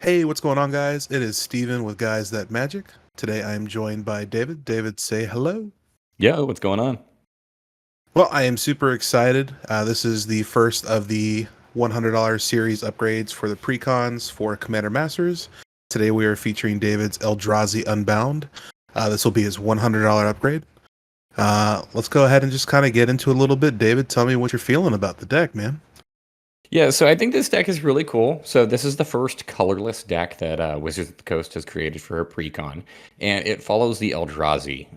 Hey, what's going on, guys? It is Steven with Guys That Magic. Today I am joined by David. David, say hello. Yo, what's going on? Well, I am super excited. This is the first of the $100 series upgrades for the Precons for Commander Masters. Today we are featuring David's Eldrazi Unbound. This will be his $100 upgrade. Let's go ahead and just kind of get into a little bit. David, tell me what you're feeling about the deck, man. Yeah, so I think this deck is really cool. So this is the first colorless deck that Wizards of the Coast has created for her Precon, and it follows the Eldrazi,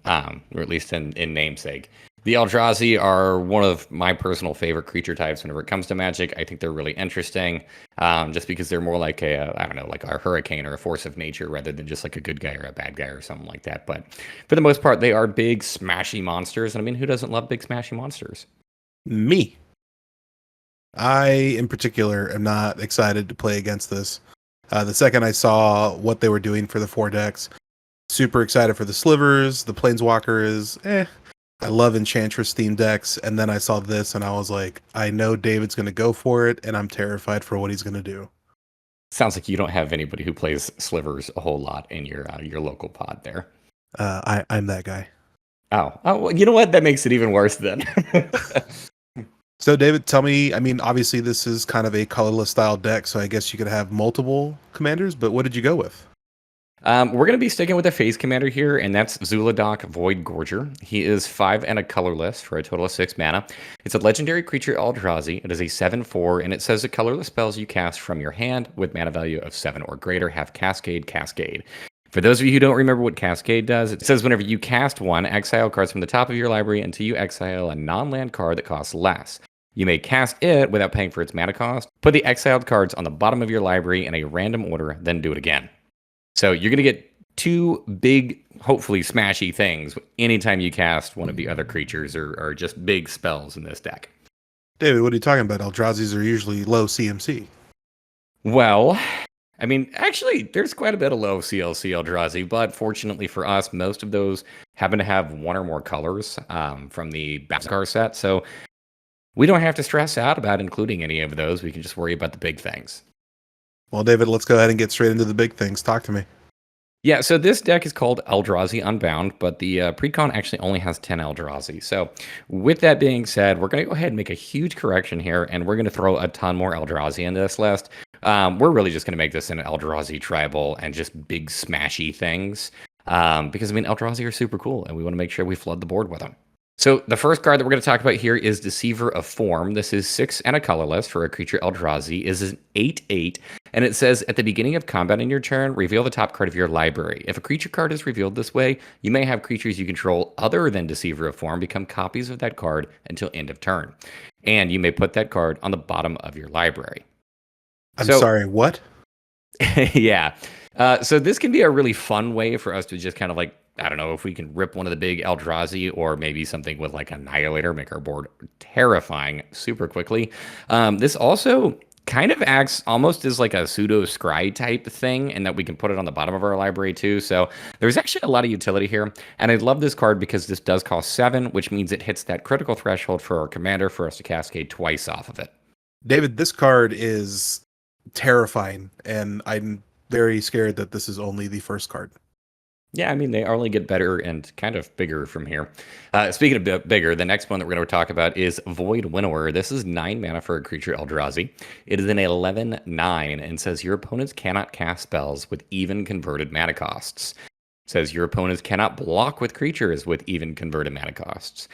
or at least in namesake. The Eldrazi are one of my personal favorite creature types whenever it comes to Magic. I think they're really interesting, just because they're more like I don't know, like a hurricane or a force of nature rather than just like a good guy or a bad guy or something like that. But for the most part, they are big, smashy monsters. And I mean, who doesn't love big, smashy monsters? Me. I, in particular, am not excited to play against this. The second I saw what they were doing for the four decks, super excited for the slivers. The planeswalker is I love enchantress themed decks, and then I saw this and I was like, I know David's going to go for it, and I'm terrified for what he's going to do. Sounds like you don't have anybody who plays slivers a whole lot in your local pod there. I'm that guy. Oh, well, you know what? That makes it even worse then. So, David, tell me. I mean, obviously, this is kind of a colorless style deck, so I guess you could have multiple commanders. But what did you go with? We're going to be sticking with a phase commander here, and that's Zhulodok Void Gorger. He is 5 and a colorless for a total of 6 mana. It's a legendary creature Eldrazi. It is a 7/4, and it says the colorless spells you cast from your hand with mana value of 7 or greater have Cascade. For those of you who don't remember what Cascade does, it says whenever you cast one, exile cards from the top of your library until you exile a non-land card that costs less. You may cast it without paying for its mana cost, put the exiled cards on the bottom of your library in a random order, then do it again. So you're going to get two big, hopefully smashy things anytime you cast one of the other creatures or just big spells in this deck. David, what are you talking about? Eldrazi's are usually low CMC. Well, I mean, actually, there's quite a bit of low CLC Eldrazi, but fortunately for us, most of those happen to have one or more colors from the Baskar set. So we don't have to stress out about including any of those. We can just worry about the big things. Well, David, let's go ahead and get straight into the big things. Talk to me. Yeah, so this deck is called Eldrazi Unbound, but the Precon actually only has 10 Eldrazi. So with that being said, we're going to go ahead and make a huge correction here, and we're going to throw a ton more Eldrazi in this list. We're really just going to make this an Eldrazi tribal and just big smashy things, because, I mean, Eldrazi are super cool, and we want to make sure we flood the board with them. So the first card that we're going to talk about here is Deceiver of Form. This is 6 and a colorless for a creature Eldrazi. It is an 8/8, and it says at the beginning of combat in your turn, reveal the top card of your library. If a creature card is revealed this way, you may have creatures you control other than Deceiver of Form become copies of that card until end of turn. And you may put that card on the bottom of your library. I'm sorry, what? Yeah. So this can be a really fun way for us to just kind of like, I don't know, if we can rip one of the big Eldrazi or maybe something with like Annihilator, make our board terrifying super quickly. This also kind of acts almost as like a pseudo scry type thing, and that we can put it on the bottom of our library too. So there's actually a lot of utility here. And I love this card because this does cost 7, which means it hits that critical threshold for our commander for us to cascade twice off of it. David, this card is terrifying, and I'm very scared that this is only the first card. Yeah, I mean, they only get better and kind of bigger from here. Speaking of bigger, the next one that we're going to talk about is Void Winnower. This is 9 mana for a creature Eldrazi. It is an 11/9 and says your opponents cannot cast spells with even converted mana costs. It says your opponents cannot block with creatures with even converted mana costs.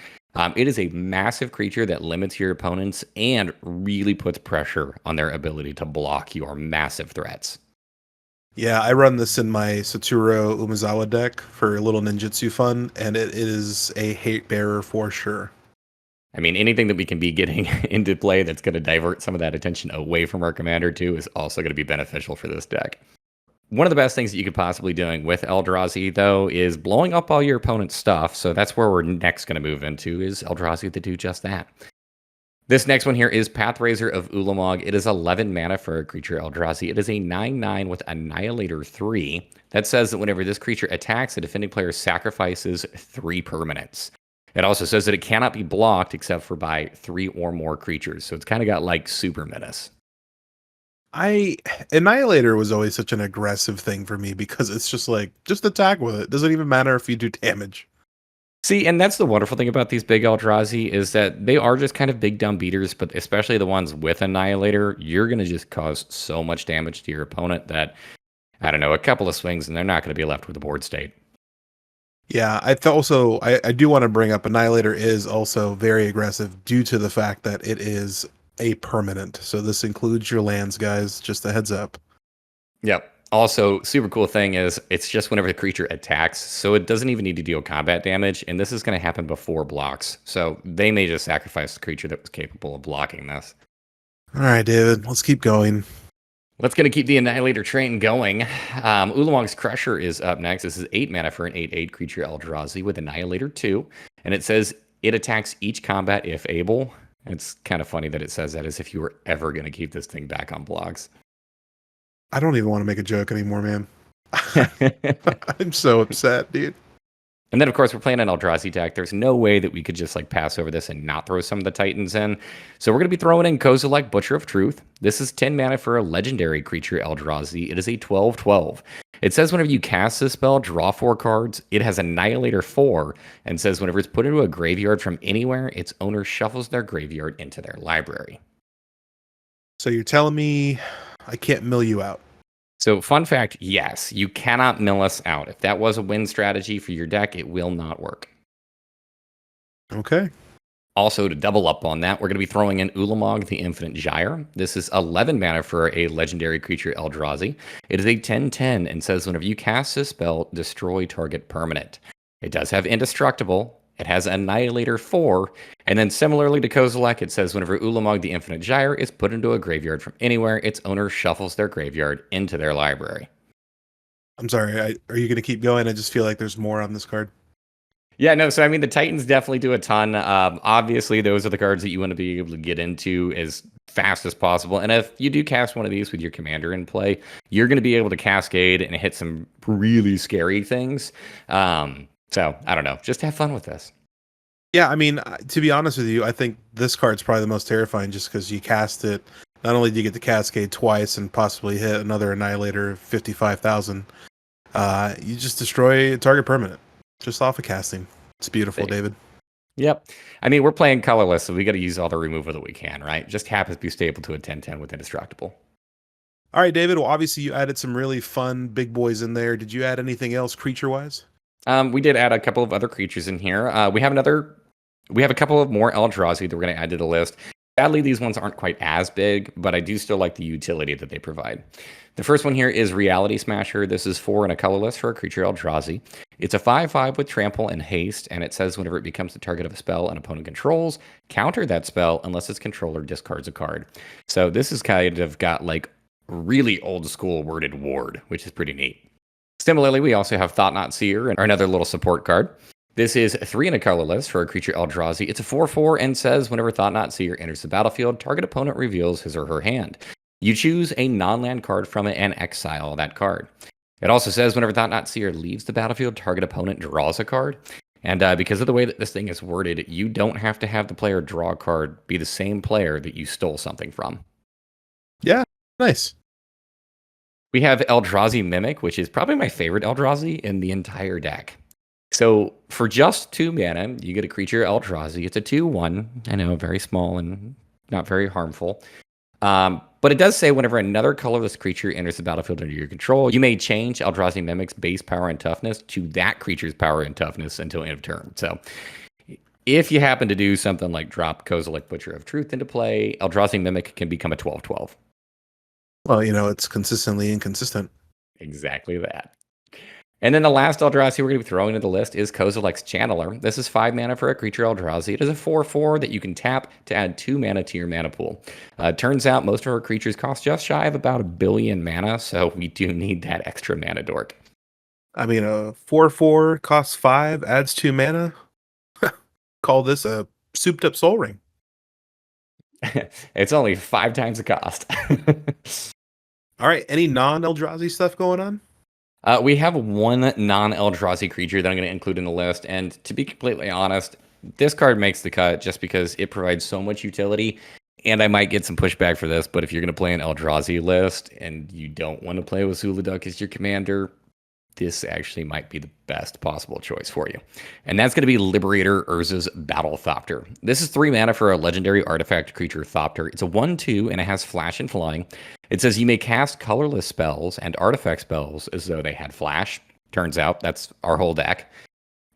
It is a massive creature that limits your opponents and really puts pressure on their ability to block your massive threats. Yeah, I run this in my Satoru Umezawa deck for a little ninjutsu fun, and it is a hate bearer for sure. I mean, anything that we can be getting into play that's going to divert some of that attention away from our commander too is also going to be beneficial for this deck. One of the best things that you could possibly doing with Eldrazi, though, is blowing up all your opponent's stuff. So that's where we're next going to move into, is Eldrazi to do just that. This next one here is Pathrazer of Ulamog. It is 11 mana for a creature Eldrazi. It is a 9/9 with Annihilator 3. That says that whenever this creature attacks, the defending player sacrifices 3 permanents. It also says that it cannot be blocked except for by 3 or more creatures. So it's kind of got like super menace. Annihilator was always such an aggressive thing for me because it's just like just attack with it. Doesn't even matter if you do damage. See, and that's the wonderful thing about these big Eldrazi is that they are just kind of big dumb beaters, but especially the ones with Annihilator, you're going to just cause so much damage to your opponent that, I don't know, a couple of swings and they're not going to be left with a board state. Yeah, I do want to bring up Annihilator is also very aggressive due to the fact that it is a permanent. So this includes your lands, guys. Just a heads up. Yep. Also, super cool thing is it's just whenever the creature attacks, so it doesn't even need to deal combat damage, and this is going to happen before blocks. So they may just sacrifice the creature that was capable of blocking this. All right, David, let's keep going. Let's going to keep the Annihilator train going. Ulamog's Crusher is up next. This is 8 mana for an 8/8 creature Eldrazi with Annihilator 2, and it says it attacks each combat if able. It's kind of funny that it says that as if you were ever going to keep this thing back on blocks. I don't even want to make a joke anymore, man. I'm so upset, dude. And then, of course, we're playing an Eldrazi deck. There's no way that we could just like pass over this and not throw some of the Titans in. So we're going to be throwing in Kozilek, Butcher of Truth. This is 10 mana for a legendary creature Eldrazi. It is a 12/12. It says whenever you cast this spell, draw 4 cards. It has Annihilator 4 and says whenever it's put into a graveyard from anywhere, its owner shuffles their graveyard into their library. So you're telling me I can't mill you out? So, fun fact, yes, you cannot mill us out. If that was a win strategy for your deck, it will not work. Okay. Also, to double up on that, we're going to be throwing in Ulamog, the Infinite Gyre. This is 11 mana for a legendary creature Eldrazi. It is a 10/10 and says whenever you cast this spell, destroy target permanent. It does have Indestructible. It has Annihilator 4. And then similarly to Kozilek, it says whenever Ulamog, the Infinite Gyre, is put into a graveyard from anywhere, its owner shuffles their graveyard into their library. I'm sorry. Are you going to keep going? I just feel like there's more on this card. Yeah, no, so I mean, the Titans definitely do a ton. Obviously, those are the cards that you want to be able to get into as fast as possible. And if you do cast one of these with your commander in play, you're going to be able to cascade and hit some really scary things. So, I don't know. Just have fun with this. Yeah, I mean, to be honest with you, I think this card's probably the most terrifying just because you cast it. Not only do you get to cascade twice and possibly hit another Annihilator 55,000, you just destroy a target permanent just off of casting. It's beautiful, David. Yep. I mean, we're playing colorless, so we got to use all the removal that we can, right? Just happens to be stable to a 10/10 with Indestructible. All right, David. Well, obviously, you added some really fun big boys in there. Did you add anything else creature-wise? We did add a couple of other creatures in here. We have a couple of more Eldrazi that we're going to add to the list. Sadly, these ones aren't quite as big, but I do still like the utility that they provide. The first one here is Reality Smasher. This is 4 and a colorless for a creature Eldrazi. It's a 5/5 with trample and haste, and it says whenever it becomes the target of a spell an opponent controls, counter that spell unless its controller discards a card. So this is kind of got like really old school worded ward, which is pretty neat. Similarly, we also have Thought Not Seer, or another little support card. This is 3 and a colorless for a creature Eldrazi. It's a 4/4 and says whenever Thought Not Seer enters the battlefield, target opponent reveals his or her hand. You choose a non-land card from it and exile that card. It also says whenever Thought Not Seer leaves the battlefield, target opponent draws a card. And because of the way that this thing is worded, you don't have to have the player draw a card be the same player that you stole something from. Yeah, nice. We have Eldrazi Mimic, which is probably my favorite Eldrazi in the entire deck. So for just 2 mana, you get a creature Eldrazi. It's a 2/1. I know, very small and not very harmful. But it does say whenever another colorless creature enters the battlefield under your control, you may change Eldrazi Mimic's base power and toughness to that creature's power and toughness until end of turn. So if you happen to do something like drop Kozilek, Butcher of Truth into play, Eldrazi Mimic can become a 12/12. Well, it's consistently inconsistent. Exactly that. And then the last Eldrazi we're going to be throwing into the list is Kozilek's Channeler. This is 5 mana for a creature Eldrazi. It is a 4/4 that you can tap to add 2 mana to your mana pool. Turns out most of our creatures cost just shy of about 1 billion mana, so we do need that extra mana dork. I mean, a 4/4 costs 5, adds 2 mana. Call this a souped up Soul Ring. It's only 5 times the cost. All right, any non-Eldrazi stuff going on? We have one non-Eldrazi creature that I'm going to include in the list, and to be completely honest, this card makes the cut just because it provides so much utility, And I might get some pushback for this, but if you're going to play an Eldrazi list and you don't want to play with Zhulodok as your commander, this actually might be the best possible choice for you. And that's going to be Liberator Urza's Battle Thopter. This is 3 mana for a legendary artifact creature Thopter. It's a 1/2 and it has flash and flying. It says you may cast colorless spells and artifact spells as though they had flash. Turns out that's our whole deck.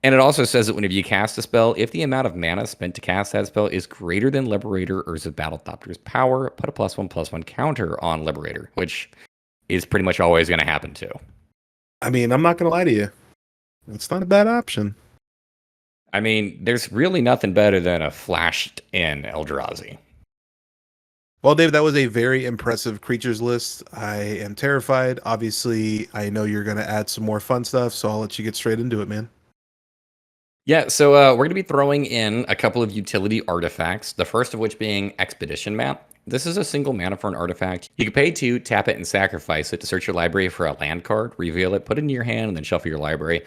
And it also says that whenever you cast a spell, if the amount of mana spent to cast that spell is greater than Liberator Urza Battle Thopter's power, put a +1/+1 counter on Liberator, which is pretty much always going to happen too. I mean, I'm not going to lie to you. It's not a bad option. I mean, there's really nothing better than a flashed in Eldrazi. Well, Dave, that was a very impressive creatures list. I am terrified. Obviously, I know you're going to add some more fun stuff, so I'll let you get straight into it, man. Yeah, so we're going to be throwing in a couple of utility artifacts, the first of which being Expedition Map. This is a single mana for an artifact. You can pay 2, tap it, and sacrifice it to search your library for a land card, reveal it, put it in your hand, and then shuffle your library.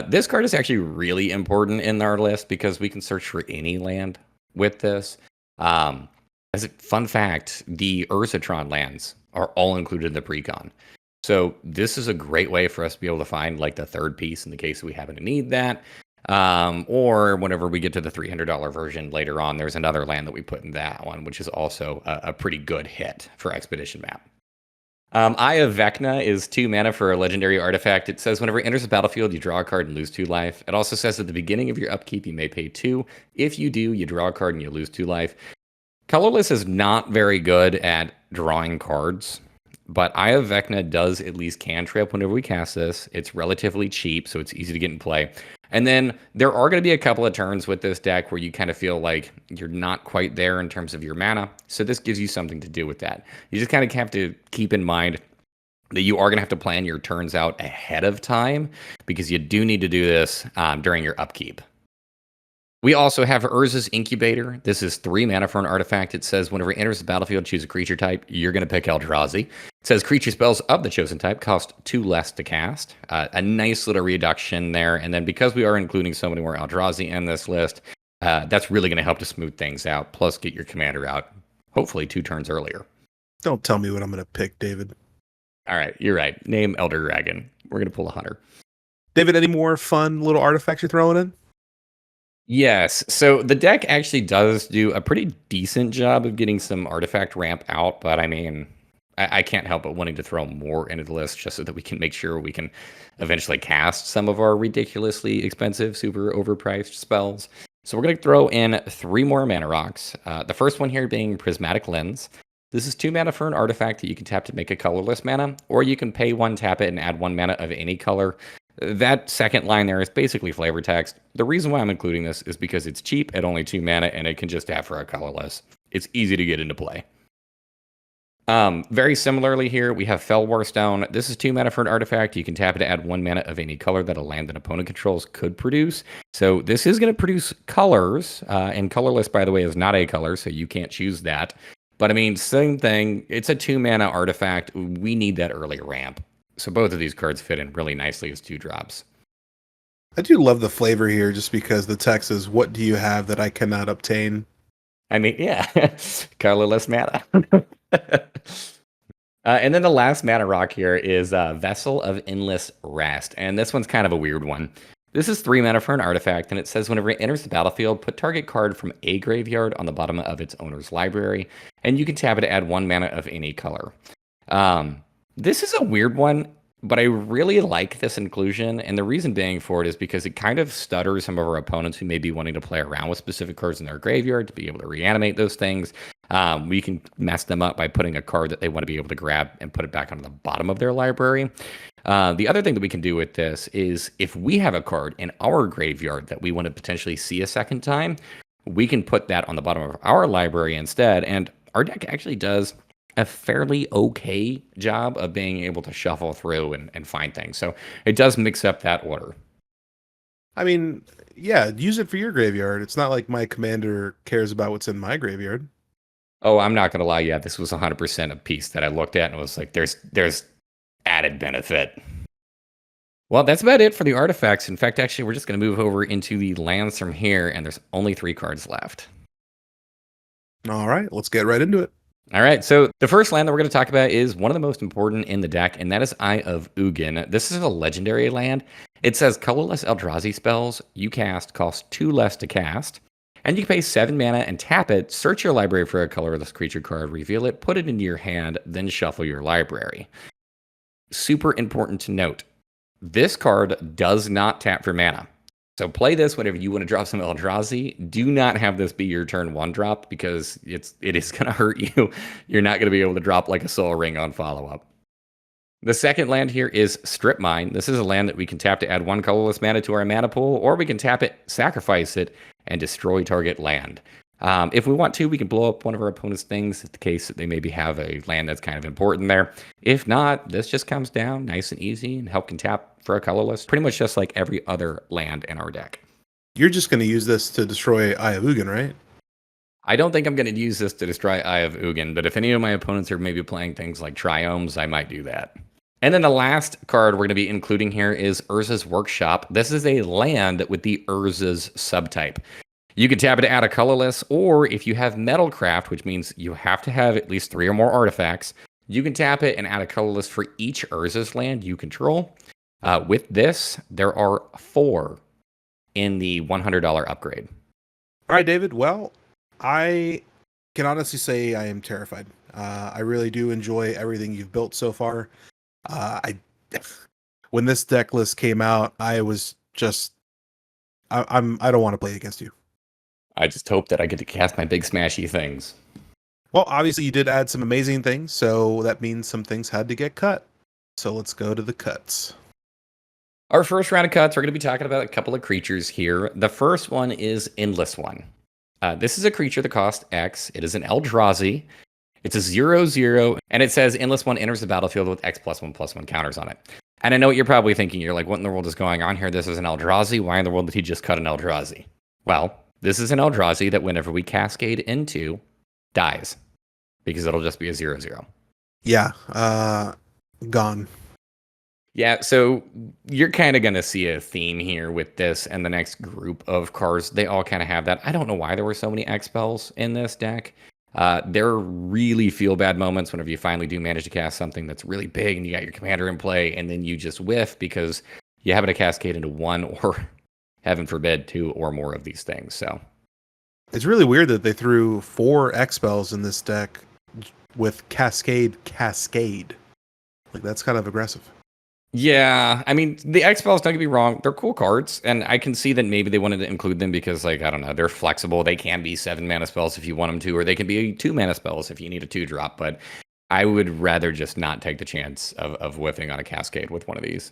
This card is actually really important in our list because we can search for any land with this. As a fun fact, the Urzatron lands are all included in the Precon. So this is a great way for us to be able to find like the third piece in the case we happen to need that. Or whenever we get to the $300 version later on, there's another land that we put in that one, which is also a pretty good hit for Expedition Map. Eye of Vecna is 2 mana for a legendary artifact. It says whenever it enters the battlefield, you draw a card and lose 2 life. It also says at the beginning of your upkeep, you may pay 2. If you do, you draw a card and you lose 2 life. Colorless is not very good at drawing cards, but Eye of Vecna does at least cantrip whenever we cast this. It's relatively cheap, so it's easy to get in play. And then there are going to be a couple of turns with this deck where you kind of feel like you're not quite there in terms of your mana. So this gives you something to do with that. You just kind of have to keep in mind that you are going to have to plan your turns out ahead of time because you do need to do this during your upkeep. We also have Urza's Incubator. This is 3 mana for an artifact. It says whenever it enters the battlefield, choose a creature type. You're going to pick Eldrazi. It says creature spells of the chosen type cost 2 less to cast. A nice little reduction there. And then because we are including so many more Eldrazi in this list, that's really going to help to smooth things out. Plus get your commander out, hopefully 2 turns earlier. Don't tell me what I'm going to pick, David. All right, you're right. Name Elder Dragon. We're going to pull a hunter. David, any more fun little artifacts you're throwing in? Yes. So the deck actually does do a pretty decent job of getting some artifact ramp out, but I mean, I can't help but wanting to throw more into the list just so that we can make sure we can eventually cast some of our ridiculously expensive, super overpriced spells. So we're going to throw in 3 more mana rocks. The first one here being Prismatic Lens. This is 2 mana for an artifact that you can tap to make a colorless mana, or you can pay 1, tap it, and add 1 mana of any color. That second line there is basically flavor text. The reason why I'm including this is because it's cheap at only 2 mana and it can just tap for a colorless. It's easy to get into play. Very similarly here, we have Fellwar Stone. This is 2 mana for an artifact. You can tap it to add 1 mana of any color that a land that opponent controls could produce. So this is going to produce colors, and colorless, by the way, is not a color, so you can't choose that. But I mean, same thing. It's a 2 mana artifact. We need that early ramp. So both of these cards fit in really nicely as 2 drops. I do love the flavor here just because the text is, what do you have that I cannot obtain? I mean, yeah, colorless mana. And then the last mana rock here is Vessel of Endless Rest. And this one's kind of a weird one. This is 3 mana for an artifact, and it says whenever it enters the battlefield, put target card from a graveyard on the bottom of its owner's library, and you can tap it to add 1 mana of any color. This is a weird one, but I really like this inclusion, and the reason being for it is because it kind of stutters some of our opponents who may be wanting to play around with specific cards in their graveyard to be able to reanimate those things. We can mess them up by putting a card that they want to be able to grab and put it back on the bottom of their library. The other thing that we can do with this is if we have a card in our graveyard that we want to potentially see a second time, we can put that on the bottom of our library instead, and our deck actually does a fairly okay job of being able to shuffle through and find things. So it does mix up that order. I mean, yeah, use it for your graveyard. It's not like my commander cares about what's in my graveyard. Oh, I'm not going to lie. Yeah, this was 100% a piece that I looked at and was like, there's added benefit. Well, that's about it for the artifacts. In fact, actually, we're just going to move over into the lands from here, and there's only 3 cards left. All right, let's get right into it. All right, so the first land that we're going to talk about is one of the most important in the deck, and that is Eye of Ugin. This is a legendary land. It says colorless Eldrazi spells you cast cost 2 less to cast, and you can pay 7 mana and tap it, search your library for a colorless creature card, reveal it, put it into your hand, then shuffle your library. Super important to note, this card does not tap for mana. So play this whenever you want to drop some Eldrazi. Do not have this be your turn 1 drop because it is going to hurt you. You're not going to be able to drop like a Soul Ring on follow-up. The second land here is Strip Mine. This is a land that we can tap to add 1 colorless mana to our mana pool, or we can tap it, sacrifice it, and destroy target land. If we want to, we can blow up one of our opponent's things in the case that they maybe have a land that's kind of important there. If not, this just comes down nice and easy, and Help can tap for a colorless, pretty much just like every other land in our deck. You're just going to use this to destroy Eye of Ugin, right? I don't think I'm going to use this to destroy Eye of Ugin, but if any of my opponents are maybe playing things like Triomes, I might do that. And then the last card we're going to be including here is Urza's Workshop. This is a land with the Urza's subtype. You can tap it to add a colorless, or if you have Metalcraft, which means you have to have at least 3 or more artifacts, you can tap it and add a colorless for each Urza's land you control. With this, there are 4 in the $100 upgrade. All right, David. Well, I can honestly say I am terrified. I really do enjoy everything you've built so far. When this deck list came out, I was just, I don't want to play against you. I just hope that I get to cast my big smashy things. Well, obviously you did add some amazing things, so that means some things had to get cut. So let's go to the cuts. Our first round of cuts, we're going to be talking about a couple of creatures here. The first one is Endless One. This is a creature that costs X. It is an Eldrazi. It's a 0/0, and it says Endless One enters the battlefield with X+1/+1 counters on it. And I know what you're probably thinking. You're like, what in the world is going on here? This is an Eldrazi. Why in the world did he just cut an Eldrazi? Well, this is an Eldrazi that whenever we cascade into, dies. Because it'll just be a 0/0. Yeah, gone. Yeah, so you're kind of going to see a theme here with this and the next group of cards. They all kind of have that. I don't know why there were so many X spells in this deck. There really feel bad moments whenever you finally do manage to cast something that's really big and you got your commander in play and then you just whiff because you happen to cascade into 1 or, heaven forbid, 2 or more of these things. So it's really weird that they threw 4 X spells in this deck with Cascade. Like, that's kind of aggressive. Yeah, I mean, the X spells, don't get me wrong, they're cool cards, and I can see that maybe they wanted to include them because, like, I don't know, they're flexible. They can be 7 mana spells if you want them to, or they can be 2 mana spells if you need a 2-drop, but I would rather just not take the chance of whiffing on a Cascade with one of these.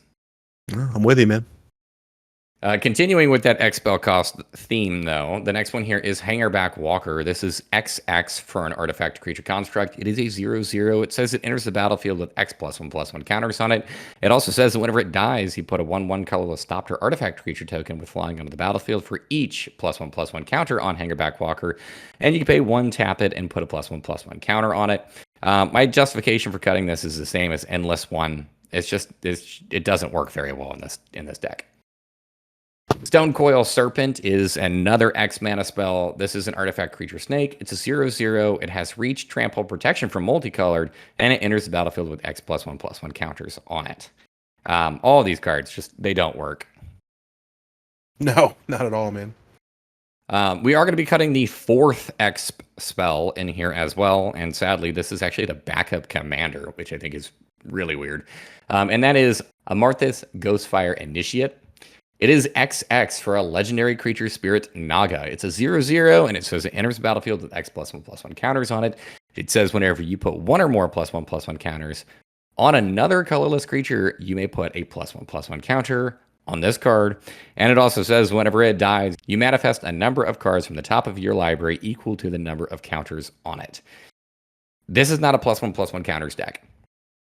I'm with you, man. Continuing with that X spell cost theme, though, the next one here is Hangerback Walker. This is XX for an artifact creature construct. It is a 0/0. It says it enters the battlefield with X+1/+1 counters on it. It also says that whenever it dies, you put a 1/1 colorless stopped or artifact creature token with flying onto the battlefield for each +1/+1 counter on Hangerback Walker. And you can pay 1, tap it, and put a +1/+1 counter on it. My justification for cutting this is the same as Endless One. It's just, it doesn't work very well in this deck. Stonecoil Serpent is another X mana spell. This is an artifact creature snake. It's a 0/0. It has reach, trample, protection from multicolored, and it enters the battlefield with X+1/+1 counters on it. All of these cards, just, they don't work. No, not at all, man. We are going to be cutting the 4th X spell in here as well, and sadly, this is actually the backup commander, which I think is really weird. And that is Amarthus Ghostfire Initiate. It is XX for a legendary creature spirit Naga. It's a 0/0, and it says it enters the battlefield with X+1/+1 counters on it. It says whenever you put 1 or more +1/+1 counters on another colorless creature, you may put a +1/+1 counter on this card. And it also says whenever it dies, you manifest a number of cards from the top of your library equal to the number of counters on it. This is not a +1/+1 counters deck.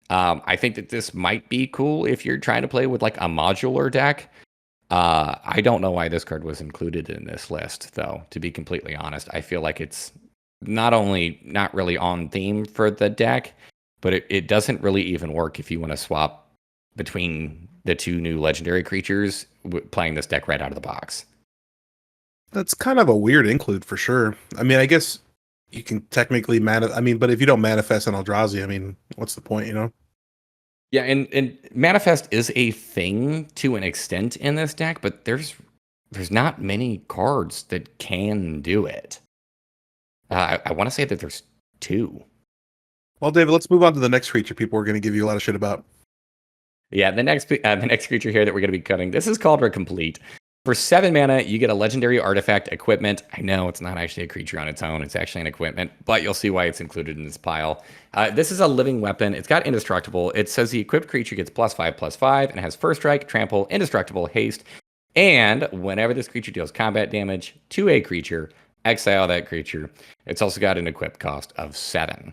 I think that this might be cool if you're trying to play with like a modular deck. I don't know why this card was included in this list, though, to be completely honest. I feel like it's not only not really on theme for the deck, but it doesn't really even work if you want to swap between the 2 new legendary creatures playing this deck right out of the box. That's kind of a weird include for sure. I mean, I guess You can technically I mean, but if you don't manifest an Eldrazi, I mean, what's the point, you know? Yeah, and manifest is a thing to an extent in this deck, but there's not many cards that can do it. I want to say that there's two. Well, David, let's move on to the next creature people are going to give you a lot of shit about. Yeah, the next creature here that we're going to be cutting. This is called Complete. For 7 mana, you get a legendary artifact equipment. I know it's not actually a creature on its own. It's actually an equipment, but you'll see why it's included in this pile. This is a living weapon. It's got indestructible. It says the equipped creature gets +5/+5 and has first strike, trample, indestructible, haste. And whenever this creature deals combat damage to a creature, exile that creature. It's also got an equip cost of 7.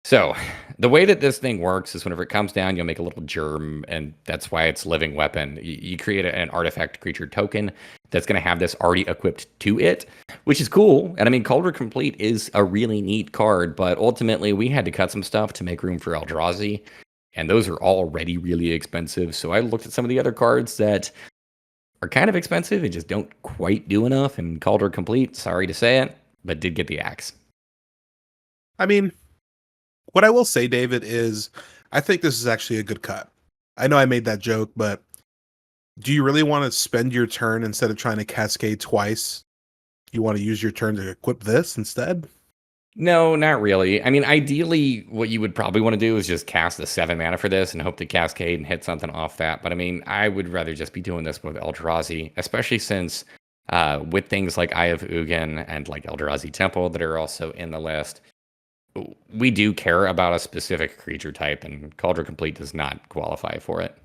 So the way that this thing works is whenever it comes down, you'll make a little germ, and that's why it's living weapon. You create an artifact creature token that's going to have this already equipped to it, which is cool. And I mean, Gorger Complete is a really neat card, but ultimately we had to cut some stuff to make room for Eldrazi, and those are already really expensive. So I looked at some of the other cards that are kind of expensive and just don't quite do enough, and Gorger Complete, sorry to say it, but did get the axe. I mean, what I will say, David, is I think this is actually a good cut. I know I made that joke, but do you really want to spend your turn instead of trying to cascade twice? You want to use your turn to equip this instead? No, not really. I mean, ideally, what you would probably want to do is just cast the 7 mana for this and hope to cascade and hit something off that. But I mean, I would rather just be doing this with Eldrazi, especially since with things like Eye of Ugin and like Eldrazi Temple that are also in the list, we do care about a specific creature type, and Gorger Complete does not qualify for it.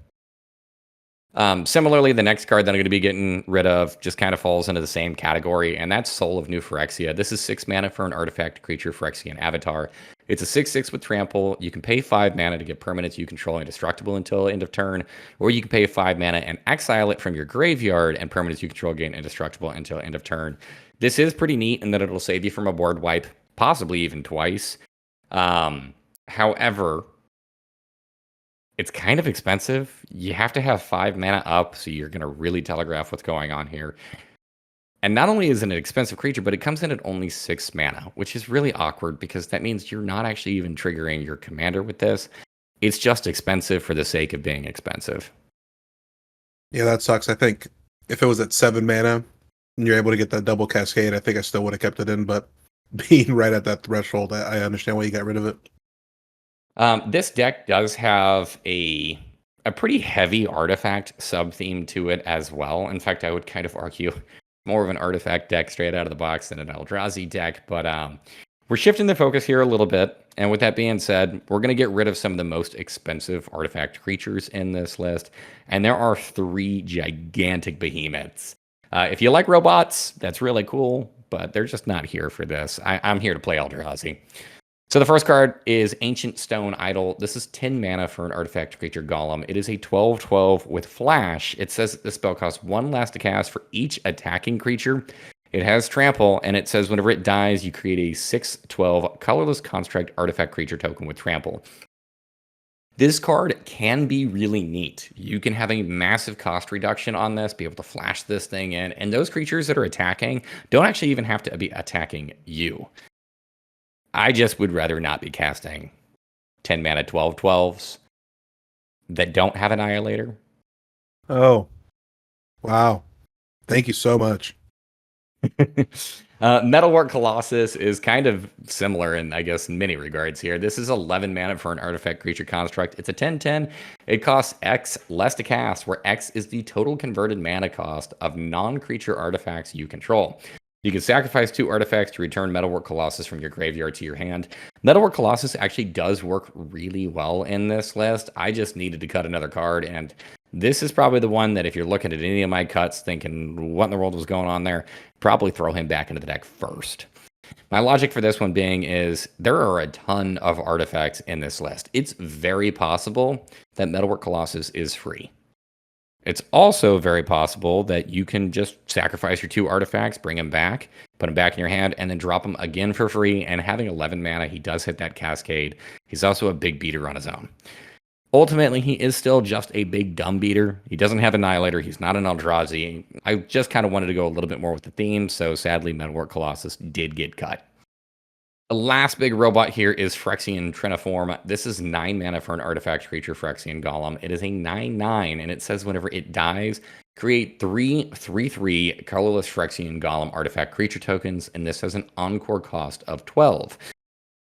Similarly, the next card that I'm going to be getting rid of just kind of falls into the same category, and that's Soul of New Phyrexia. This is 6 mana for an artifact creature Phyrexian avatar. It's a 6/6 with trample. You can pay 5 mana to get permanents you control indestructible until end of turn, or you can pay 5 mana and exile it from your graveyard, and permanents you control gain indestructible until end of turn. This is pretty neat in that it'll save you from a board wipe, possibly even twice. However, it's kind of expensive. You have to have 5 mana up, so you're going to really telegraph what's going on here. And not only is it an expensive creature, but it comes in at only 6 mana, which is really awkward because that means you're not actually even triggering your commander with this. It's just expensive for the sake of being expensive. Yeah, that sucks. I think if it was at 7 mana and you're able to get that double cascade, I think I still would have kept it in, but being right at that threshold, I understand why you got rid of it. This deck does have a pretty heavy artifact sub-theme to it as well. In fact, I would kind of argue more of an artifact deck straight out of the box than an Eldrazi deck, but we're shifting the focus here a little bit. And with that being said, we're going to get rid of some of the most expensive artifact creatures in this list. And there are 3 gigantic behemoths. If you like robots, that's really cool, but they're just not here for this. I'm here to play Eldrazi. So the first card is Ancient Stone Idol. This is 10 mana for an artifact creature golem. It is a 12/12 with flash. It says that the spell costs 1 last to cast for each attacking creature. It has trample, and it says whenever it dies, you create a 6/12 colorless construct artifact creature token with trample. This card can be really neat. You can have a massive cost reduction on this, be able to flash this thing in, and those creatures that are attacking don't actually even have to be attacking you. I just would rather not be casting 10 mana 12/12s that don't have Annihilator. Oh, wow. Thank you so much. Metalwork Colossus is kind of similar in, I guess, many regards here. This is 11 mana for an artifact creature construct. It's a 10/10. It costs X less to cast, where X is the total converted mana cost of non-creature artifacts you control. You can sacrifice 2 artifacts to return Metalwork Colossus from your graveyard to your hand. Metalwork Colossus actually does work really well in this list. I just needed to cut another card, and this is probably the one that if you're looking at any of my cuts thinking, what in the world was going on there, probably throw him back into the deck first. My logic for this one being is there are a ton of artifacts in this list. It's very possible that Metalwork Colossus is free. It's also very possible that you can just sacrifice your 2 artifacts, bring them back, put them back in your hand, and then drop them again for free. And having 11 mana, he does hit that cascade. He's also a big beater on his own. Ultimately, he is still just a big dumb beater. He doesn't have Annihilator. He's not an Eldrazi. I just kind of wanted to go a little bit more with the theme, so sadly, Metalwork Colossus did get cut. The last big robot here is Phyrexian Triniform. This is 9 mana for an artifact creature, Phyrexian Golem. It is a 9/9, and it says whenever it dies, create 3/3/3 colorless Phyrexian Golem artifact creature tokens, and this has an encore cost of 12.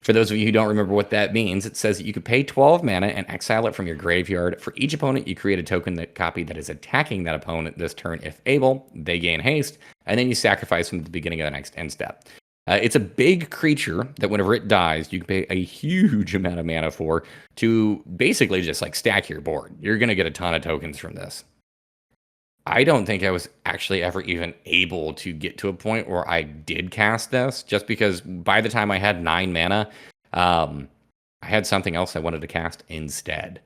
For those of you who don't remember what that means, it says that you could pay 12 mana and exile it from your graveyard. For each opponent, you create a token copy that is attacking that opponent this turn if able. They gain haste, and then you sacrifice them at the beginning of the next end step. It's a big creature that whenever it dies, you can pay a huge amount of mana for to basically just like stack your board. You're going to get a ton of tokens from this. I don't think I was actually ever even able to get to a point where I did cast this, just because by the time I had 9 mana, I had something else I wanted to cast instead.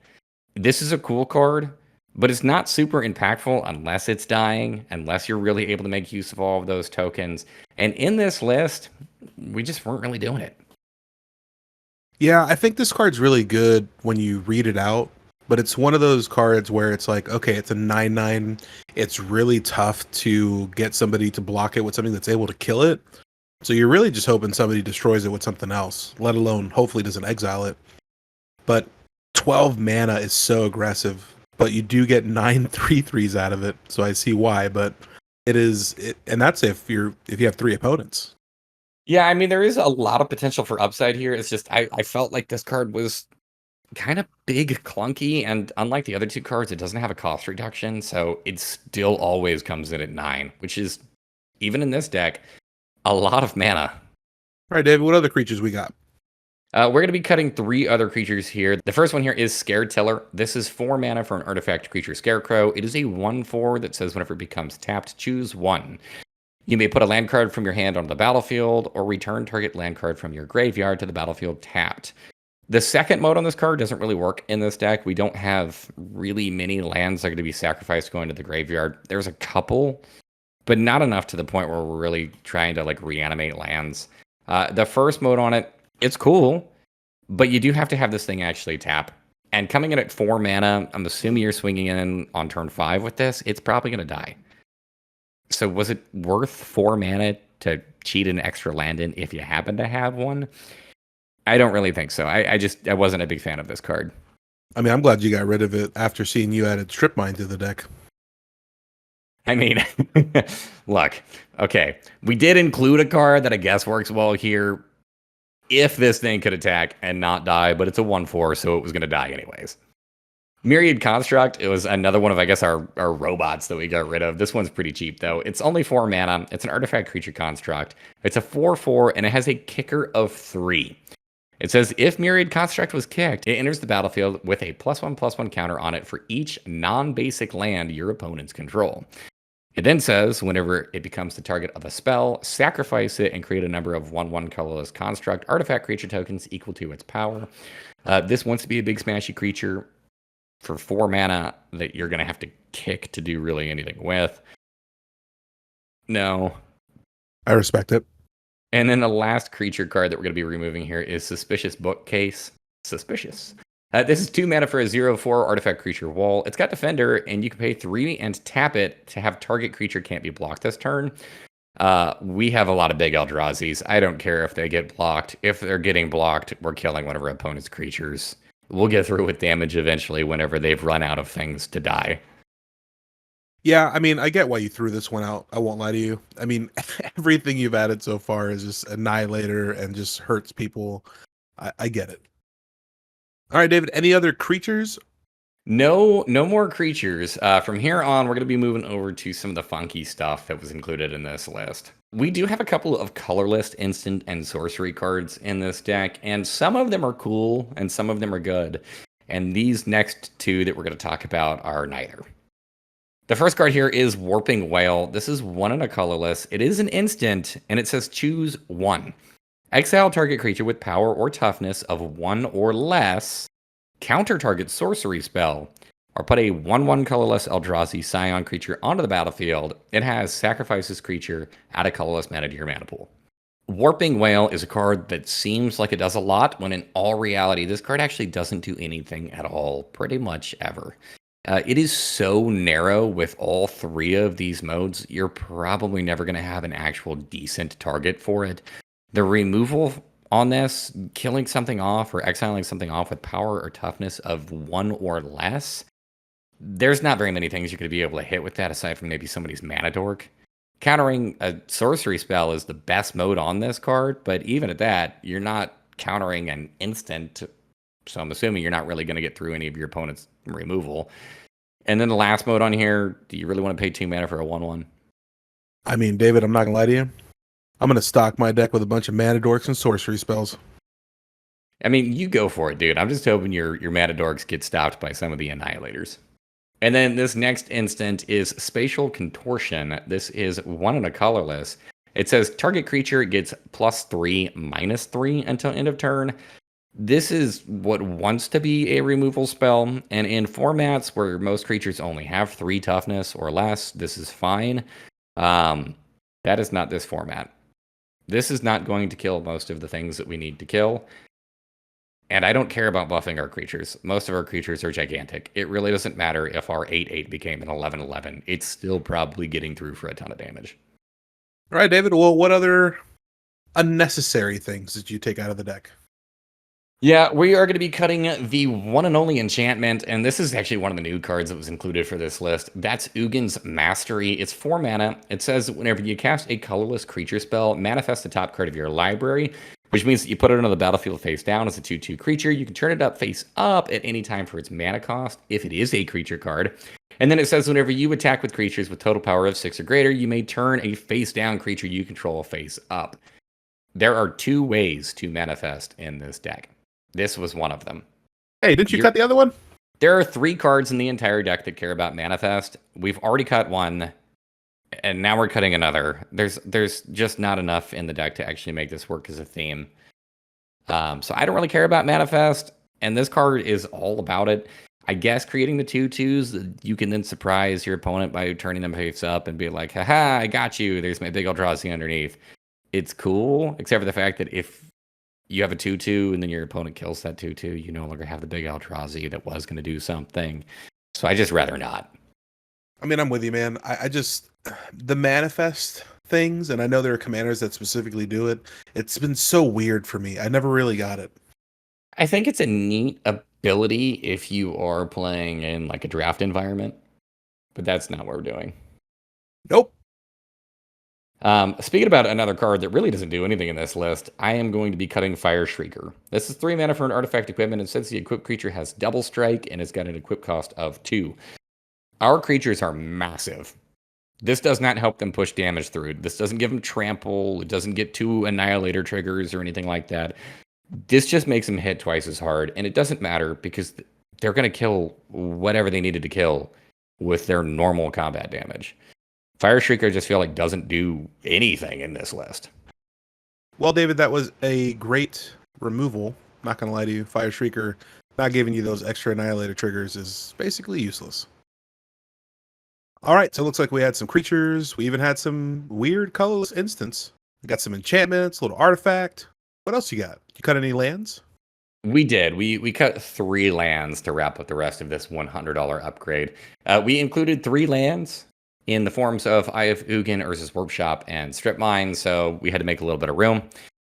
This is a cool card, but it's not super impactful unless it's dying, unless you're really able to make use of all of those tokens. And in this list, we just weren't really doing it. Yeah, I think this card's really good when you read it out, but it's one of those cards where it's like, okay, it's a 9/9. It's really tough to get somebody to block it with something that's able to kill it. So you're really just hoping somebody destroys it with something else, let alone hopefully doesn't exile it. But 12 mana is so aggressive, but you do get 9/3/3s out of it, so I see why. But and that's if you have 3 opponents. Yeah, I mean, there is a lot of potential for upside here. It's just I felt like this card was kind of big, clunky, and unlike the other 2 cards, it doesn't have a cost reduction, so it still always comes in at 9, which is, even in this deck, a lot of mana. All right, David, what other creatures we got? We're going to be cutting 3 other creatures here. The first one here is Scared Tiller. This is 4 mana for an artifact creature Scarecrow. It is a 1/4 that says whenever it becomes tapped, choose 1. You may put a land card from your hand onto the battlefield, or return target land card from your graveyard to the battlefield tapped. The second mode on this card doesn't really work in this deck. We don't have really many lands that are going to be sacrificed going to the graveyard. There's a couple, but not enough to the point where we're really trying to like reanimate lands. The first mode on it, it's cool, but you do have to have this thing actually tap. And coming in at 4 mana, I'm assuming you're swinging in on turn 5 with this, it's probably going to die. So was it worth 4 mana to cheat an extra land in if you happen to have one? I don't really think so. I wasn't a big fan of this card. I mean, I'm glad you got rid of it after seeing you added Strip Mine to the deck. I mean, look, okay. We did include a card that I guess works well here if this thing could attack and not die, but it's a 1/4, so it was going to die anyways. Myriad Construct, it was another one of, I guess, our robots that we got rid of. This one's pretty cheap, though. It's only 4 mana. It's an artifact creature construct. It's a 4/4, and it has a kicker of 3. It says, if Myriad Construct was kicked, it enters the battlefield with a +1/+1 counter on it for each non-basic land your opponents control. It then says, whenever it becomes the target of a spell, sacrifice it and create a number of 1/1 colorless construct artifact creature tokens equal to its power. This wants to be a big smashy creature for 4 mana that you're going to have to kick to do really anything with. No. I respect it. And then the last creature card that we're going to be removing here is Suspicious Bookcase. Suspicious. This is 2 mana for a 0/4 artifact creature wall. It's got Defender, and you can pay 3 and tap it to have target creature can't be blocked this turn. We have a lot of big Eldrazi's. I don't care if they get blocked. If they're getting blocked, we're killing one of our opponent's creatures. We'll get through with damage eventually whenever they've run out of things to die. Yeah, I mean, I get why you threw this one out. I won't lie to you. I mean, everything you've added so far is just Annihilator and just hurts people. I get it. All right, David, any other creatures? No more creatures. From here on, we're going to be moving over to some of the funky stuff that was included in this list. We do have a couple of colorless instant and sorcery cards in this deck, and some of them are cool, and some of them are good. And these next 2 that we're going to talk about are neither. The first card here is Warping Whale. This is 1 and a colorless. It is an instant, and it says choose 1. Exile target creature with power or toughness of 1 or less, counter target sorcery spell, or put a 1/1 colorless Eldrazi Scion creature onto the battlefield. It has sacrifice this creature, add a colorless mana to your mana pool. Warping Whale is a card that seems like it does a lot, when in all reality, this card actually doesn't do anything at all, pretty much ever. It is so narrow with all 3 of these modes, you're probably never going to have an actual decent target for it. The removal on this, killing something off or exiling something off with power or toughness of 1 or less, there's not very many things you're going to be able to hit with that aside from maybe somebody's Mana Dork. Countering a sorcery spell is the best mode on this card, but even at that, you're not countering an instant, so I'm assuming you're not really going to get through any of your opponent's removal. And then the last mode on here, do you really want to pay 2 mana for a 1/1? I mean, David, I'm not gonna lie to you. I'm gonna stock my deck with a bunch of mana dorks and sorcery spells. I mean, you go for it, dude. I'm just hoping your Mana Dorks get stopped by some of the Annihilators. And then this next instant is Spatial Contortion. This is 1 and a colorless. It says target creature gets +3/-3 until end of turn. This is what wants to be a removal spell, and in formats where most creatures only have 3 toughness or less, this is fine. That is not this format. This is not going to kill most of the things that we need to kill. And I don't care about buffing our creatures. Most of our creatures are gigantic. It really doesn't matter if our 8/8 became an 11/11. It's still probably getting through for a ton of damage. All right, David. Well, what other unnecessary things did you take out of the deck? Yeah, we are going to be cutting the one and only enchantment, and this is actually one of the new cards that was included for this list. That's Ugin's Mastery. It's 4 mana. It says whenever you cast a colorless creature spell, manifest the top card of your library, which means that you put it on the battlefield face down as a 2/2 creature. You can turn it up face up at any time for its mana cost, if it is a creature card. And then it says whenever you attack with creatures with total power of 6 or greater, you may turn a face down creature you control face up. There are 2 ways to manifest in this deck. This was one of them. Hey, didn't you cut the other one? There are 3 cards in the entire deck that care about manifest. We've already cut one, and now we're cutting another. There's just not enough in the deck to actually make this work as a theme. So I don't really care about manifest, and this card is all about it. I guess creating the 2/2s, you can then surprise your opponent by turning them face up and be like, haha, I got you. There's my big Eldrazi underneath. It's cool, except for the fact that if you have a 2/2 and then your opponent kills that 2/2, you no longer have the big Eldrazi that was going to do something. So I just rather not. I mean, I'm with you, man. I just the manifest things, and I know there are commanders that specifically do it. It's been so weird for me. I never really got it. I think it's a neat ability if you are playing in like a draft environment, but that's not what we're doing. Nope. Speaking about another card that really doesn't do anything in this list, I am going to be cutting Fire Shrieker. This is 3 mana for an artifact equipment, and since the equipped creature has double strike and it's got an equip cost of 2. Our creatures are massive. This does not help them push damage through. This doesn't give them trample. It doesn't get 2 Annihilator triggers or anything like that. This just makes them hit twice as hard, and it doesn't matter because they're going to kill whatever they needed to kill with their normal combat damage. Fire Shrieker, I just feel like doesn't do anything in this list. Well, David, that was a great removal. Not gonna lie to you, Fire Shrieker not giving you those extra Annihilator triggers is basically useless. All right, so it looks like we had some creatures. We even had some weird colorless instants. We got some enchantments, a little artifact. What else you got? You cut any lands? We did. We cut 3 lands to wrap up the rest of this $100 upgrade. We included 3 lands in the forms of Eye of Ugin, Urza's Workshop, and Strip Mine, so we had to make a little bit of room.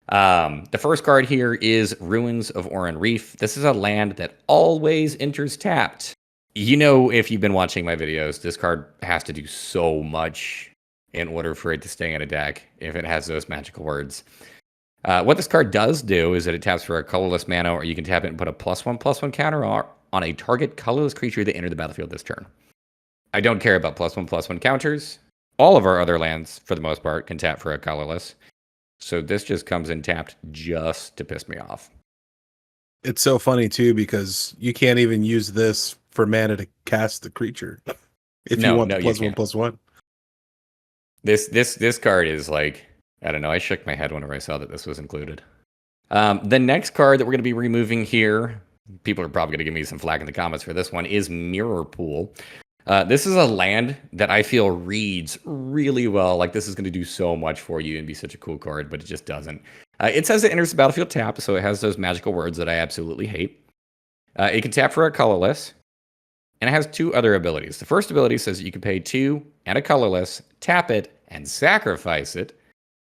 The first card here is Ruins of Oran Reef. This is a land that always enters tapped. You know, if you've been watching my videos, this card has to do so much in order for it to stay in a deck if it has those magical words. What this card does do is that it taps for a colorless mana, or you can tap it and put a +1/+1 counter on a target colorless creature that entered the battlefield this turn. I don't care about +1/+1 counters. All of our other lands, for the most part, can tap for a colorless. So this just comes in tapped just to piss me off. It's so funny too because you can't even use this for mana to cast the creature if you want the +1/+1. This card is like, I don't know. I shook my head whenever I saw that this was included. The next card that we're going to be removing here, people are probably going to give me some flack in the comments for this one, is Mirror Pool. This is a land that I feel reads really well. Like this is going to do so much for you and be such a cool card, but it just doesn't. It says it enters the battlefield tapped, so it has those magical words that I absolutely hate. It can tap for a colorless, and it has 2 other abilities. The first ability says that you can pay 2 and a colorless, tap it, and sacrifice it.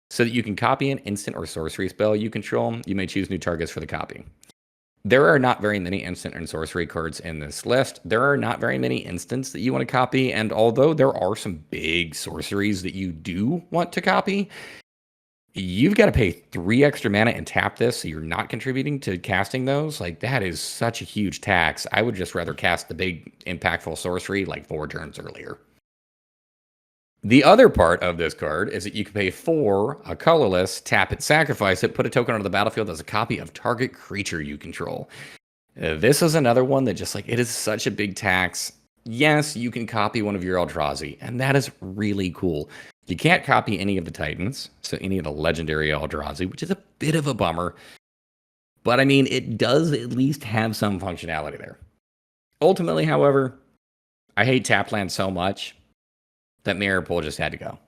so that you can copy an instant or sorcery spell you control. You may choose new targets for the copy. There are not very many instant and sorcery cards in this list. There are not very many instants that you want to copy, and although there are some big sorceries that you do want to copy, you've got to pay 3 extra mana and tap this, so you're not contributing to casting those. Like, that is such a huge tax. I would just rather cast the big impactful sorcery like 4 turns earlier. The other part of this card is that you can pay 4, a colorless, tap it, sacrifice it, put a token onto the battlefield as a copy of target creature you control. This is another one that just, like, it is such a big tax. Yes, you can copy one of your Eldrazi, and that is really cool. You can't copy any of the Titans, so any of the legendary Eldrazi, which is a bit of a bummer. But I mean, it does at least have some functionality there. Ultimately, however, I hate Tapland so much that Mirror Pool just had to go.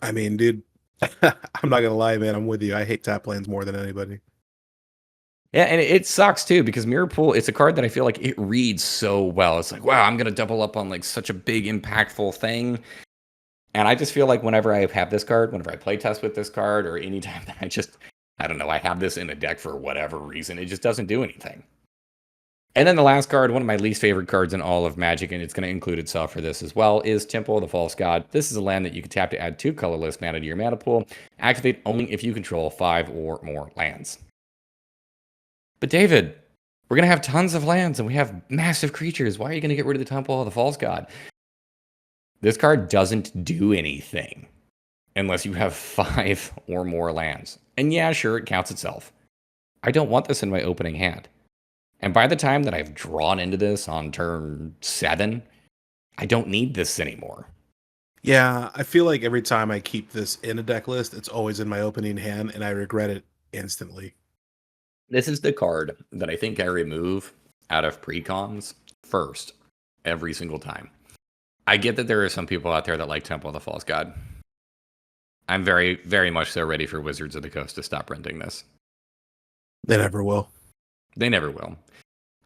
I mean, dude, I'm not gonna lie, man. I'm with you. I hate Taplands more than anybody. Yeah, and it sucks too, because Mirror Pool, it's a card that I feel like it reads so well. It's like, wow, I'm gonna double up on like such a big impactful thing. And I just feel like whenever I have this card, whenever I play test with this card, or anytime that I don't know, I have this in a deck for whatever reason, it just doesn't do anything. And then the last card, one of my least favorite cards in all of Magic, and it's going to include itself for this as well, is Temple of the False God. This is a land that you can tap to add 2 colorless mana to your mana pool. Activate only if you control 5 or more lands. But David, we're going to have tons of lands and we have massive creatures. Why are you going to get rid of the Temple of the False God? This card doesn't do anything unless you have 5 or more lands. And yeah, sure, it counts itself. I don't want this in my opening hand. And by the time that I've drawn into this on turn 7, I don't need this anymore. Yeah, I feel like every time I keep this in a deck list, it's always in my opening hand, and I regret it instantly. This is the card that I think I remove out of precons first, every single time. I get that there are some people out there that like Temple of the False God. I'm very, very much so ready for Wizards of the Coast to stop renting this. They never will. They never will.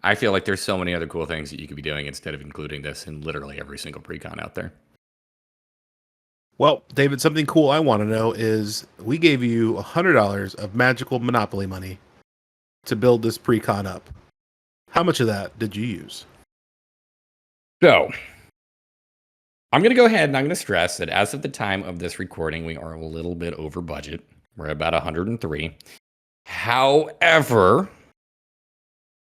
I feel like there's so many other cool things that you could be doing instead of including this in literally every single precon out there. Well, David, something cool I want to know is we gave you $100 of magical Monopoly money to build this precon up. How much of that did you use? So, I'm going to go ahead and I'm going to stress that as of the time of this recording, we are a little bit over budget. We're about 103. However,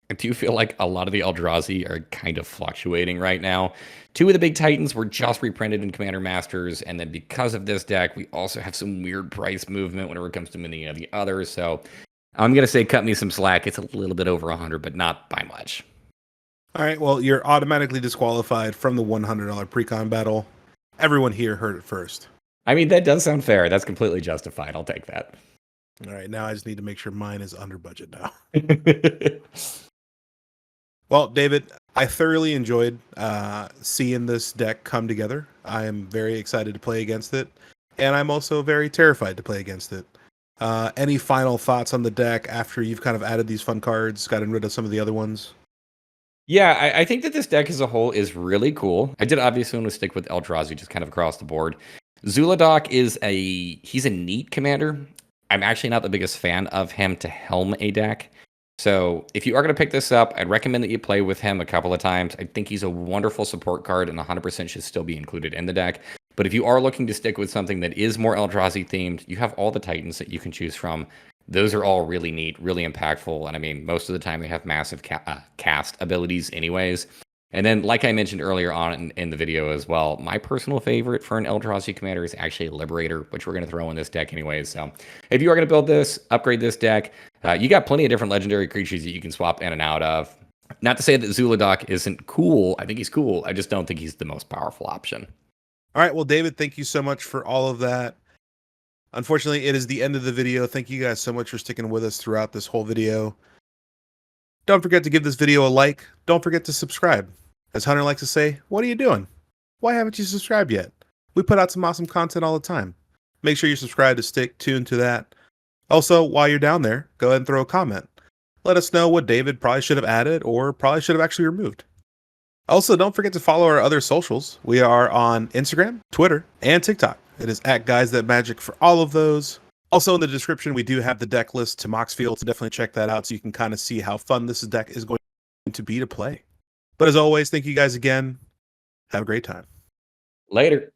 I do feel like a lot of the Eldrazi are kind of fluctuating right now. 2 of the big Titans were just reprinted in Commander Masters, and then because of this deck, we also have some weird price movement whenever it comes to many of the others. So I'm going to say cut me some slack. It's a little bit over 100, but not by much. All right, well, you're automatically disqualified from the $100 precon battle. Everyone here heard it first. I mean, that does sound fair. That's completely justified. I'll take that. All right, now I just need to make sure mine is under budget now. Well, David, I thoroughly enjoyed seeing this deck come together. I am very excited to play against it, and I'm also very terrified to play against it. Any final thoughts on the deck after you've kind of added these fun cards, gotten rid of some of the other ones? Yeah, I think that this deck as a whole is really cool. I did obviously want to stick with Eldrazi just kind of across the board. Zhulodok he's a neat commander. I'm actually not the biggest fan of him to helm a deck. So if you are going to pick this up, I'd recommend that you play with him a couple of times. I think he's a wonderful support card and 100% should still be included in the deck. But if you are looking to stick with something that is more Eldrazi themed, you have all the Titans that you can choose from. Those are all really neat, really impactful. And I mean, most of the time they have massive cast abilities anyways. And then, like I mentioned earlier on in the video as well, my personal favorite for an Eldrazi commander is actually Liberator, which we're going to throw in this deck anyways. So if you are going to build this, upgrade this deck, you got plenty of different legendary creatures that you can swap in and out of. Not to say that Zhulodok isn't cool. I think he's cool. I just don't think he's the most powerful option. All right, well, David, thank you so much for all of that. Unfortunately, it is the end of the video. Thank you guys so much for sticking with us throughout this whole video. Don't forget to give this video a like. Don't forget to subscribe. As Hunter likes to say, what are you doing? Why haven't you subscribed yet? We put out some awesome content all the time. Make sure you're subscribed to stick tuned to that. Also, while you're down there, go ahead and throw a comment. Let us know what David probably should have added or probably should have actually removed. Also, don't forget to follow our other socials. We are on Instagram, Twitter, and TikTok. It is at Guys That Magic for all of those. Also in the description, we do have the deck list to Moxfield, so definitely check that out so you can kind of see how fun this deck is going to be to play. But as always, thank you guys again. Have a great time. Later.